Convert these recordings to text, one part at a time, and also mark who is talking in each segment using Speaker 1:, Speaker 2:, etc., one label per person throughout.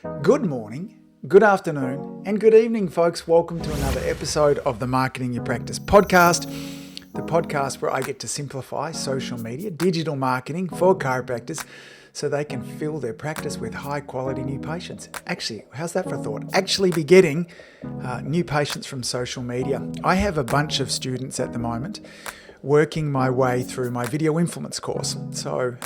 Speaker 1: Good morning, good afternoon, and good evening, folks. Welcome to another episode of the Marketing Your Practice podcast, the podcast where I get to simplify social media, digital marketing for chiropractors so they can fill their practice with high quality new patients. Actually, how's that for a thought? Actually be getting new patients from social media. I have a bunch of students at the moment working my way through my video influence course. So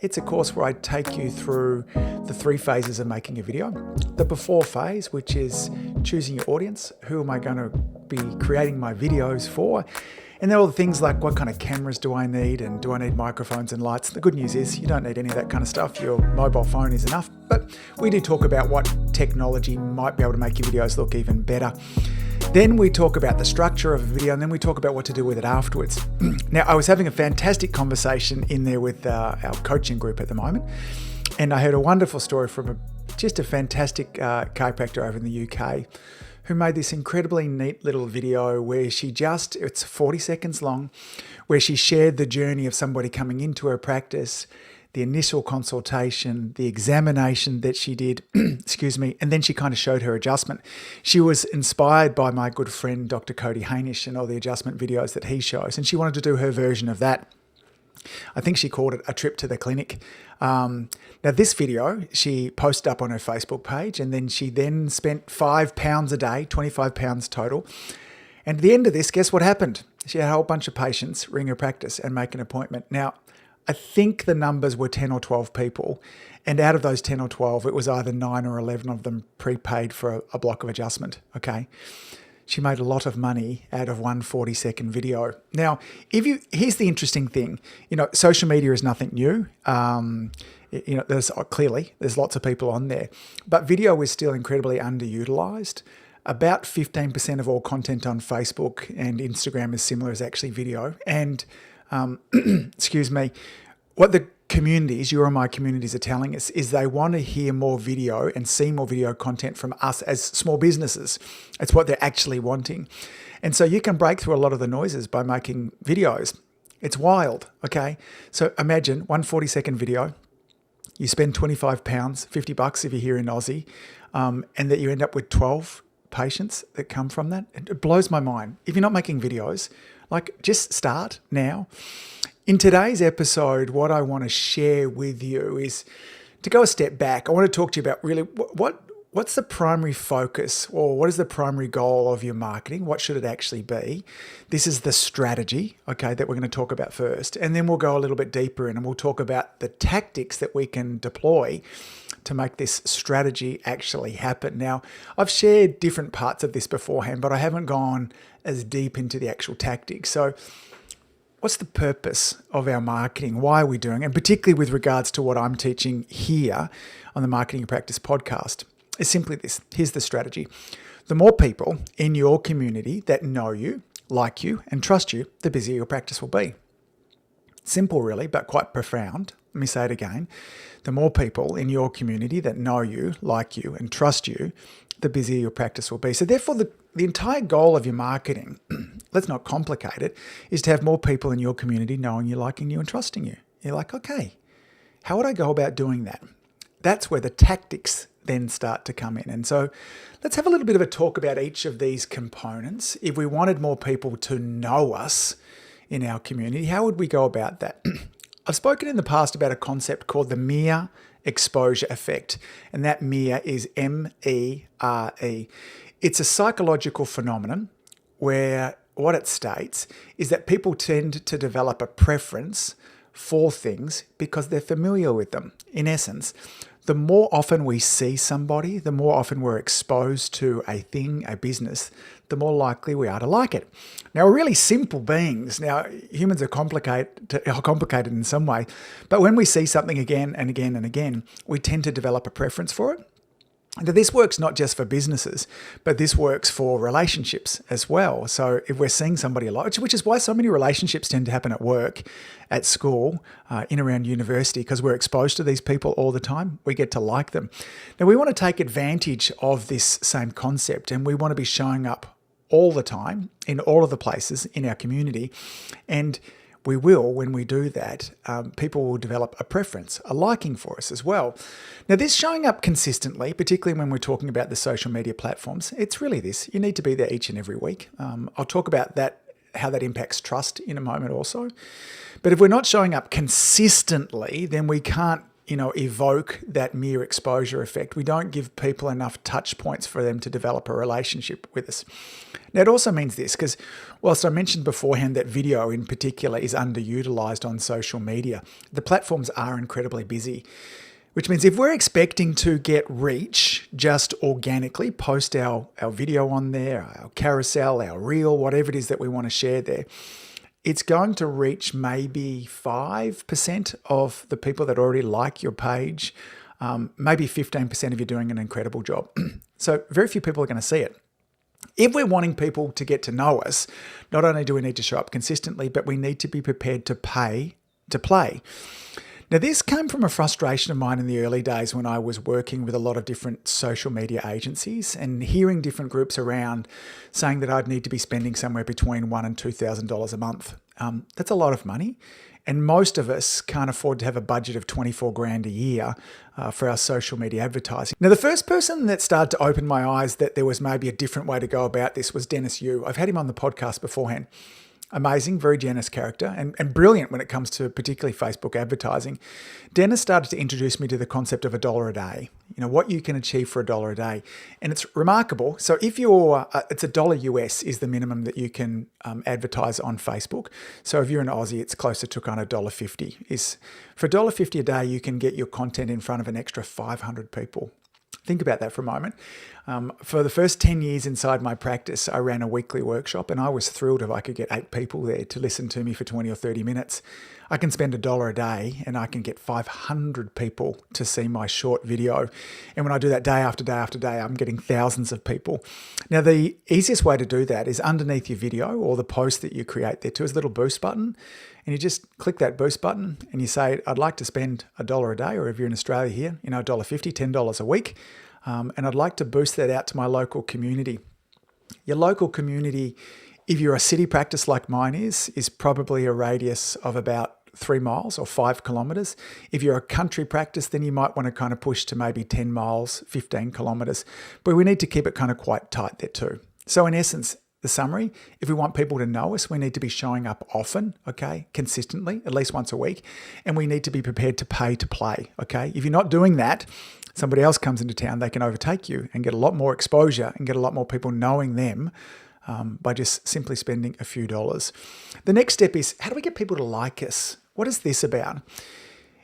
Speaker 1: it's a course where I take you through the 3 phases of making a video. The before phase, which is choosing your audience. Who am I going to be creating my videos for? And then all the things like what kind of cameras do I need, and do I need microphones and lights? The good news is you don't need any of that kind of stuff. Your mobile phone is enough. But we do talk about what technology might be able to make your videos look even better. Then we talk about the structure of a video, and then we talk about what to do with it afterwards. Now, I was having a fantastic conversation in there with our coaching group at the moment, and I heard a wonderful story from just a fantastic chiropractor over in the UK who made this incredibly neat little video where it's 40 seconds long, where she shared the journey of somebody coming into her practice, the initial consultation, the examination that she did, excuse me, and then she kind of showed her adjustment. She was inspired by my good friend, Dr. Cody Hainish, and all the adjustment videos that he shows, and she wanted to do her version of that. I think she called it a trip to the clinic. Now, this video, she posted up on her Facebook page, and then she spent £5 a day, £25 total. And at the end of this, guess what happened? She had a whole bunch of patients ring her practice and make an appointment. Now, I think the numbers were 10 or 12 people. And out of those 10 or 12, it was either 9 or 11 of them prepaid for a block of adjustment. Okay. She made a lot of money out of one 40-second video. Now, here's the interesting thing. Social media is nothing new. There's lots of people on there, but video is still incredibly underutilized. About 15% of all content on Facebook and Instagram is similar as actually video. And excuse me, what the communities, your and my communities, are telling us is they want to hear more video and see more video content from us as small businesses. It's what they're actually wanting. And so you can break through a lot of the noises by making videos. It's wild, okay? So imagine one 40-second video, you spend £25, $50 if you're here in Aussie, and that you end up with 12 patients that come from that. It blows my mind. If you're not making videos, just start now. In today's episode, what I want to share with you is to go a step back. I want to talk to you about really what's the primary focus, or what is the primary goal of your marketing? What should it actually be? This is the strategy, okay, that we're going to talk about first. And then we'll go a little bit deeper in and we'll talk about the tactics that we can deploy to make this strategy actually happen. Now, I've shared different parts of this beforehand, but I haven't gone as deep into the actual tactics. So what's the purpose of our marketing? Why are we doing it? And particularly with regards to what I'm teaching here on the Marketing Your Practice podcast, is simply this. Here's the strategy. The more people in your community that know you, like you, and trust you, the busier your practice will be. Simple, really, but quite profound. Let me say it again. The more people in your community that know you, like you, and trust you, the busier your practice will be. So therefore, the entire goal of your marketing, let's not complicate it, is to have more people in your community knowing you, liking you, and trusting you. You're like, okay, how would I go about doing that? That's where the tactics then start to come in. And so let's have a little bit of a talk about each of these components. If we wanted more people to know us in our community, how would we go about that? I've spoken in the past about a concept called the mere exposure effect, and that mere is MERE. It's a psychological phenomenon where what it states is that people tend to develop a preference for things because they're familiar with them. In essence, the more often we see somebody, the more often we're exposed to a thing, a business, the more likely we are to like it. Now, we're really simple beings. Now, humans are complicated in some way, but when we see something again and again and again, we tend to develop a preference for it. Now, this works not just for businesses, but this works for relationships as well. So if we're seeing somebody a lot, which is why so many relationships tend to happen at work, at school, in around university, because we're exposed to these people all the time, we get to like them. Now, we want to take advantage of this same concept, and we want to be showing up all the time in all of the places in our community. And we will, when we do that, people will develop a preference, a liking for us as well. Now, this showing up consistently, particularly when we're talking about the social media platforms, it's really this. You need to be there each and every week. I'll talk about that, how that impacts trust in a moment also. But if we're not showing up consistently, then we can't evoke that mere exposure effect. We don't give people enough touch points for them to develop a relationship with us. Now, it also means this, because whilst I mentioned beforehand that video in particular is underutilized on social media, the platforms are incredibly busy, which means if we're expecting to get reach just organically, post our video on there, our carousel, our reel, whatever it is that we want to share there, it's going to reach maybe 5% of the people that already like your page, maybe 15% if you're doing an incredible job. So very few people are going to see it. If we're wanting people to get to know us, not only do we need to show up consistently, but we need to be prepared to pay to play. Now, this came from a frustration of mine in the early days when I was working with a lot of different social media agencies and hearing different groups around saying that I'd need to be spending somewhere between $1,000 and $2,000 a month. That's a lot of money. And most of us can't afford to have a budget of 24 grand a year for our social media advertising. Now, the first person that started to open my eyes that there was maybe a different way to go about this was Dennis Yu. I've had him on the podcast beforehand. Amazing, very generous character and brilliant when it comes to particularly Facebook advertising. Dennis started to introduce me to the concept of $1 a day, what you can achieve for $1 a day. And it's remarkable. So if it's $1 US is the minimum that you can advertise on Facebook. So if you're an Aussie, it's closer to kind of $1.50. For $1.50 a day, you can get your content in front of an extra 500 people. Think about that for a moment. For the first 10 years inside my practice, I ran a weekly workshop and I was thrilled if I could get 8 people there to listen to me for 20 or 30 minutes. I can spend $1 a day and I can get 500 people to see my short video. And when I do that day after day after day, I'm getting thousands of people. Now, the easiest way to do that is underneath your video or the post that you create there too is a little boost button. And you just click that boost button and you say, I'd like to spend $1 a day, or if you're in Australia here, $1.50, $10 a week. And I'd like to boost that out to my local community. Your local community, if you're a city practice like mine is probably a radius of about 3 miles or 5 kilometers. If you're a country practice, then you might want to kind of push to maybe 10 miles, 15 kilometers. But we need to keep it kind of quite tight there too. So in essence, the summary, if we want people to know us, we need to be showing up often, okay, consistently, at least once a week, and we need to be prepared to pay to play, okay? If you're not doing that, somebody else comes into town, they can overtake you and get a lot more exposure and get a lot more people knowing them by just simply spending a few dollars. The next step is, how do we get people to like us? What is this about?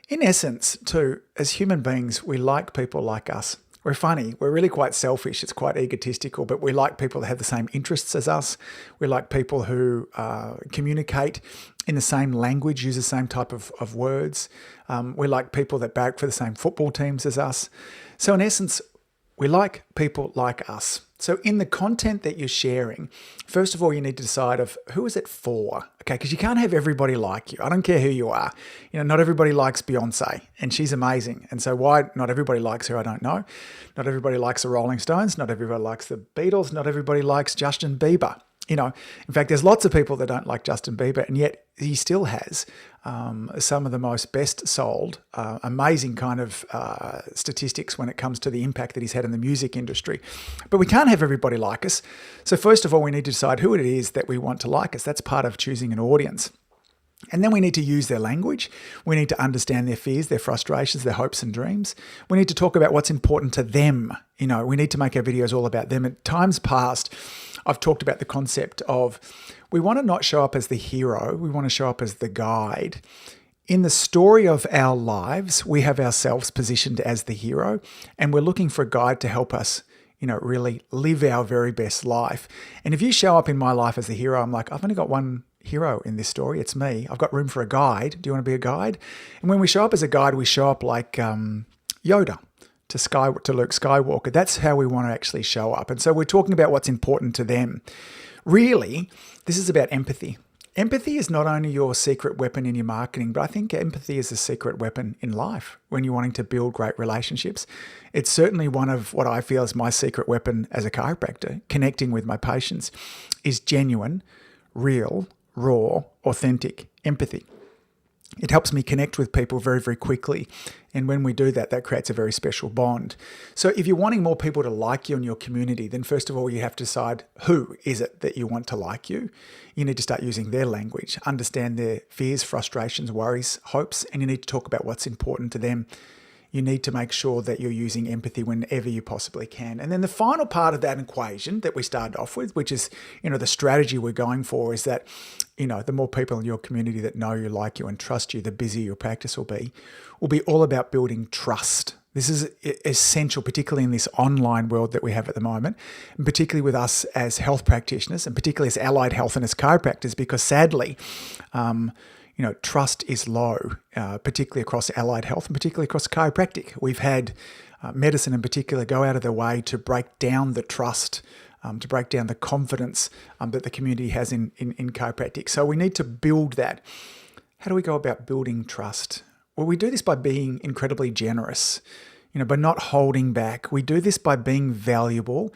Speaker 1: In essence, too, as human beings, we like people like us. We're funny. We're really quite selfish. It's quite egotistical, but we like people that have the same interests as us. We like people who communicate in the same language, use the same type of words. We like people that barrack for the same football teams as us. So in essence, we like people like us. So in the content that you're sharing, first of all, you need to decide of who is it for, okay? Because you can't have everybody like you. I don't care who you are. Not everybody likes Beyonce, and she's amazing. And so why not everybody likes her, I don't know. Not everybody likes the Rolling Stones. Not everybody likes the Beatles. Not everybody likes Justin Bieber. In fact, there's lots of people that don't like Justin Bieber, and yet he still has some of the most best sold, amazing kind of statistics when it comes to the impact that he's had in the music industry. But we can't have everybody like us. So first of all, we need to decide who it is that we want to like us. That's part of choosing an audience. And then we need to use their language. We need to understand their fears, their frustrations, their hopes and dreams. We need to talk about what's important to them. We need to make our videos all about them. At times past, I've talked about the concept of we want to not show up as the hero. We want to show up as the guide. In the story of our lives, we have ourselves positioned as the hero, and we're looking for a guide to help us really live our very best life. And if you show up in my life as the hero, I'm like, I've only got one hero in this story. It's me. I've got room for a guide. Do you want to be a guide? And when we show up as a guide, we show up like Yoda to Luke Skywalker. That's how we want to actually show up. And so we're talking about what's important to them. Really, this is about empathy. Empathy is not only your secret weapon in your marketing, but I think empathy is a secret weapon in life when you're wanting to build great relationships. It's certainly one of what I feel is my secret weapon as a chiropractor, connecting with my patients, is genuine, real, raw, authentic empathy. It helps me connect with people very, very quickly. And when we do that, that creates a very special bond. So if you're wanting more people to like you in your community, then first of all, you have to decide who is it that you want to like you. You need to start using their language, understand their fears, frustrations, worries, hopes, and you need to talk about what's important to them. You need to make sure that you're using empathy whenever you possibly can. And then the final part of that equation that we started off with, which is, the strategy we're going for, is that, the more people in your community that know you, like you, and trust you, the busier your practice will be all about building trust. This is essential, particularly in this online world that we have at the moment, and particularly with us as health practitioners, and particularly as allied health and as chiropractors, because sadly, trust is low, particularly across allied health and particularly across chiropractic. We've had medicine in particular go out of their way to break down the trust, to break down the confidence that the community has in chiropractic. So we need to build that. How do we go about building trust? Well, we do this by being incredibly generous, by not holding back. We do this by being valuable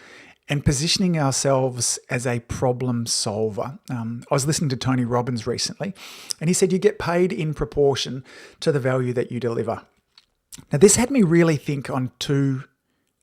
Speaker 1: and positioning ourselves as a problem solver. I was listening to Tony Robbins recently, and he said you get paid in proportion to the value that you deliver. Now, this had me really think on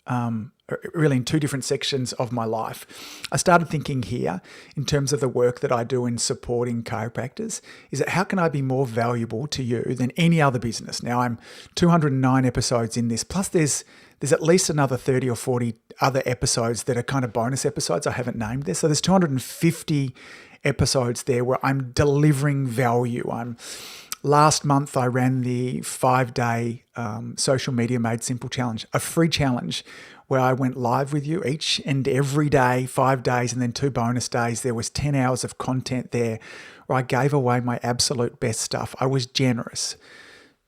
Speaker 1: in two different sections of my life. I started thinking here in terms of the work that I do in supporting chiropractors, is that how can I be more valuable to you than any other business? Now, I'm 209 episodes in this, plus there's at least another 30 or 40 other episodes that are kind of bonus episodes. I haven't named this. So there's 250 episodes there where I'm delivering value. Last month, I ran the 5-day Social Media Made Simple Challenge, a free challenge where I went live with you each and every day, 5 days, and then 2 bonus days. There was 10 hours of content there where I gave away my absolute best stuff. I was generous.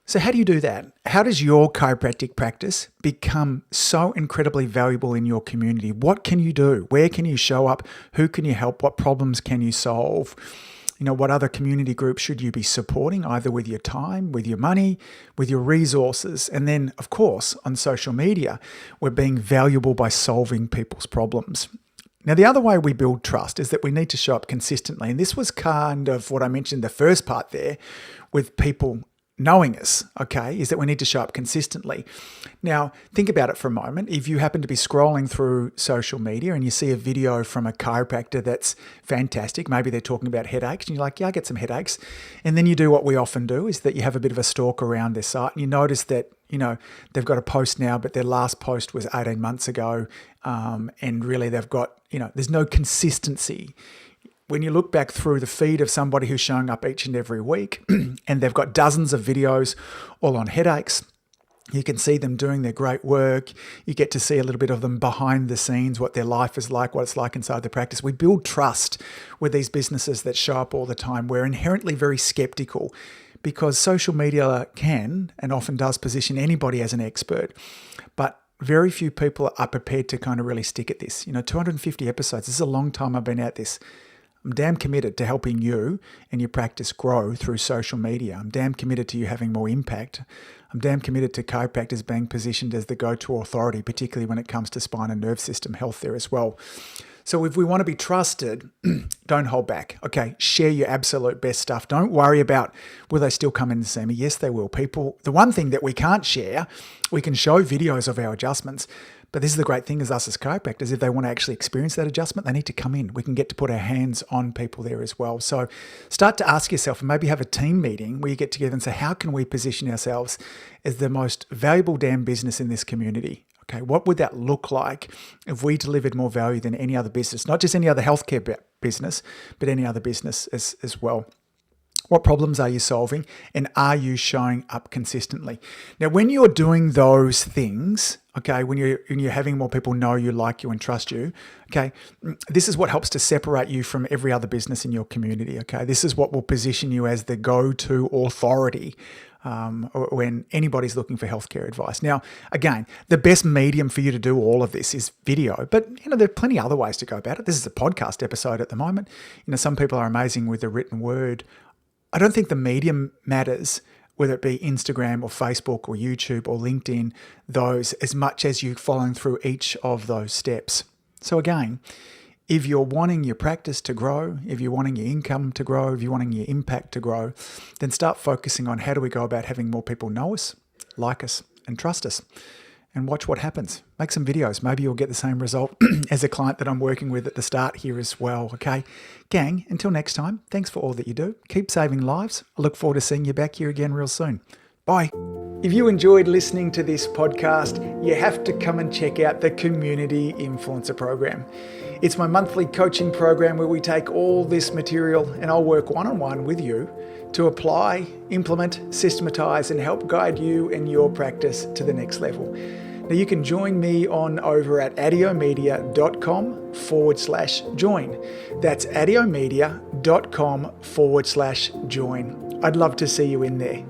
Speaker 1: So how do you do that? How does your chiropractic practice become so incredibly valuable in your community? What can you do? Where can you show up? Who can you help? What problems can you solve? What other community groups should you be supporting, either with your time, with your money, with your resources? And then, of course, on social media, we're being valuable by solving people's problems. Now, the other way we build trust is that we need to show up consistently. And this was kind of what I mentioned the first part there with people knowing us, okay, is that we need to show up consistently. Now, think about it for a moment. If you happen to be scrolling through social media and you see a video from a chiropractor that's fantastic, maybe they're talking about headaches, and you're like, yeah, I get some headaches. And then you do what we often do, is that you have a bit of a stalk around their site, and you notice that, they've got a post now, but their last post was 18 months ago. And really they've got, there's no consistency. When you look back through the feed of somebody who's showing up each and every week and they've got dozens of videos all on headaches, you can see them doing their great work. You get to see a little bit of them behind the scenes, what their life is like, what it's like inside the practice. We build trust with these businesses that show up all the time. We're inherently very skeptical because social media can and often does position anybody as an expert, but very few people are prepared to kind of really stick at this. 250 episodes. This is a long time I've been at this. I'm damn committed to helping you and your practice grow through social media. I'm damn committed to you having more impact. I'm damn committed to chiropractors being positioned as the go-to authority, particularly when it comes to spine and nerve system health there as well. So if we want to be trusted, don't hold back. Okay, share your absolute best stuff. Don't worry about will they still come in and see me. Yes, they will. The one thing that we can't share, we can show videos of our adjustments, but this is the great thing as us as chiropractors, if they want to actually experience that adjustment, they need to come in. We can get to put our hands on people there as well. So start to ask yourself, and maybe have a team meeting where you get together and say, how can we position ourselves as the most valuable damn business in this community? Okay, what would that look like if we delivered more value than any other business, not just any other healthcare business, but any other business as well? What problems are you solving, and are you showing up consistently? Now, when you're doing those things, okay, when you're having more people know you, like you, and trust you, okay, this is what helps to separate you from every other business in your community, okay? This is what will position you as the go-to authority when anybody's looking for healthcare advice. Now, again, the best medium for you to do all of this is video, but there are plenty of other ways to go about it. This is a podcast episode at the moment. Some people are amazing with the written word. I don't think the medium matters, whether it be Instagram or Facebook or YouTube or LinkedIn, those, as much as you following through each of those steps. So again, If you're wanting your practice to grow, if you're wanting your income to grow, if you're wanting your impact to grow, then start focusing on how do we go about having more people know us, like us, and trust us. And watch what happens. Make some videos. Maybe you'll get the same result as a client that I'm working with at the start here as well. Okay, gang, until next time, thanks for all that you do. Keep saving lives. I look forward to seeing you back here again real soon. Bye. If you enjoyed listening to this podcast, you have to come and check out the Community Influencer Program. It's my monthly coaching program where we take all this material and I'll work one-on-one with you to apply, implement, systematize, and help guide you and your practice to the next level. Now you can join me on over at addiomedia.com/join. That's addiomedia.com/join. I'd love to see you in there.